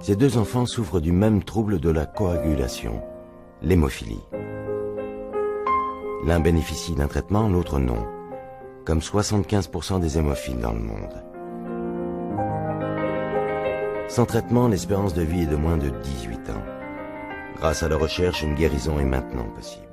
Ces deux enfants souffrent du même trouble de la coagulation, l'hémophilie. L'un bénéficie d'un traitement, l'autre non, comme 75% des hémophiles dans le monde. Sans traitement, l'espérance de vie est de moins de 18 ans. Grâce à la recherche, une guérison est maintenant possible.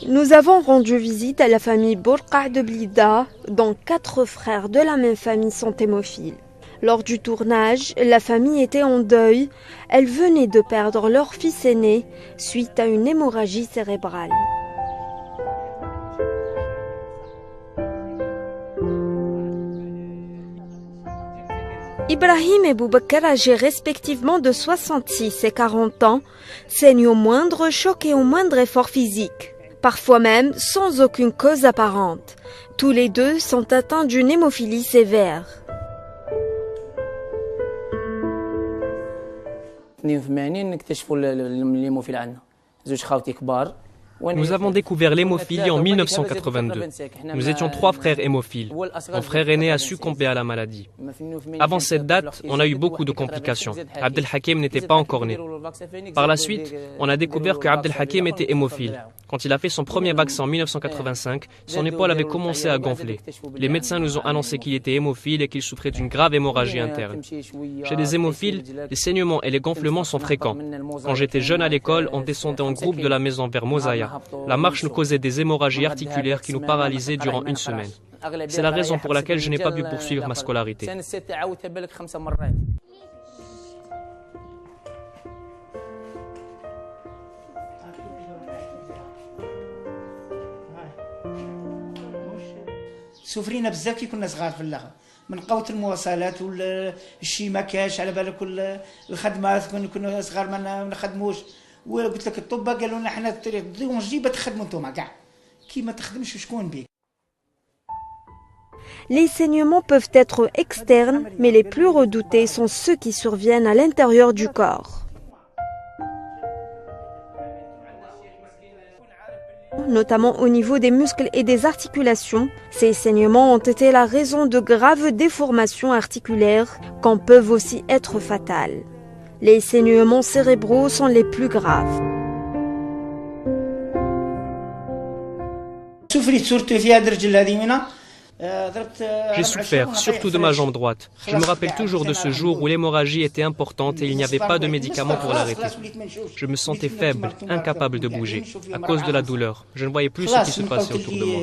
Nous avons rendu visite à la famille Bourqa de Blida, dont 4 frères de la même famille sont hémophiles. Lors du tournage, la famille était en deuil. Elle venait de perdre leur fils aîné suite à une hémorragie cérébrale. Ibrahim et Boubacar, âgés respectivement de 66 et 40 ans, saignent au moindre choc et au moindre effort physique, parfois même sans aucune cause apparente. Tous les deux sont atteints d'une hémophilie sévère. Nous avons découvert l'hémophilie en 1982. Nous étions 3 frères hémophiles. Mon frère aîné a succombé à la maladie. Avant cette date, on a eu beaucoup de complications. Abdel Hakim n'était pas encore né. Par la suite, on a découvert que Abdel Hakim était hémophile. Quand il a fait son premier vaccin en 1985, son épaule avait commencé à gonfler. Les médecins nous ont annoncé qu'il était hémophile et qu'il souffrait d'une grave hémorragie interne. Chez les hémophiles, les saignements et les gonflements sont fréquents. Quand j'étais jeune à l'école, on descendait en groupe de la maison vers Mosaya. La marche nous causait des hémorragies articulaires qui nous paralysaient durant une semaine. C'est la raison pour laquelle je n'ai pas pu poursuivre ma scolarité. سفرينا بزاف كي كنا صغار في اللغة من قوة المواصلات والشي ما كاش على بالك الخدمات كنا صغار ما نخدموش وقلت لك الطبة قالوا لنا حنا تضيعوا جيبة تخدموا نتوما كاع كي ما تخدمش شكون بيك. Les saignements peuvent être externes, mais les plus redoutés sont ceux qui surviennent à l'intérieur du corps. Notamment au niveau des muscles et des articulations. Ces saignements ont été la raison de graves déformations articulaires qui peuvent aussi être fatales. Les saignements cérébraux sont les plus graves. J'ai souffert, surtout de ma jambe droite. Je me rappelle toujours de ce jour où l'hémorragie était importante et il n'y avait pas de médicaments pour l'arrêter. Je me sentais faible, incapable de bouger, à cause de la douleur. Je ne voyais plus ce qui se passait autour de moi.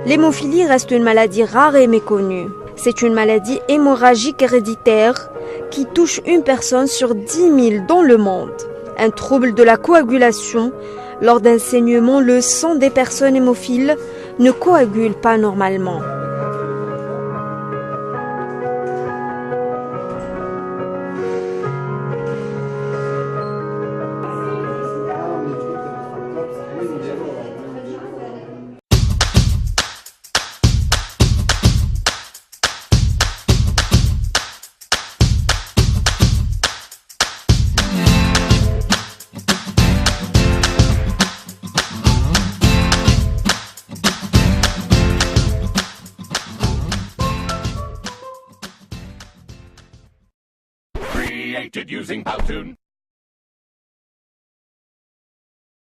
L'hémophilie reste une maladie rare et méconnue. C'est une maladie hémorragique héréditaire qui touche une personne sur 10 000 dans le monde. Un trouble de la coagulation. Lors d'un saignement, le sang des personnes hémophiles ne coagule pas normalement. Created using Powtoon.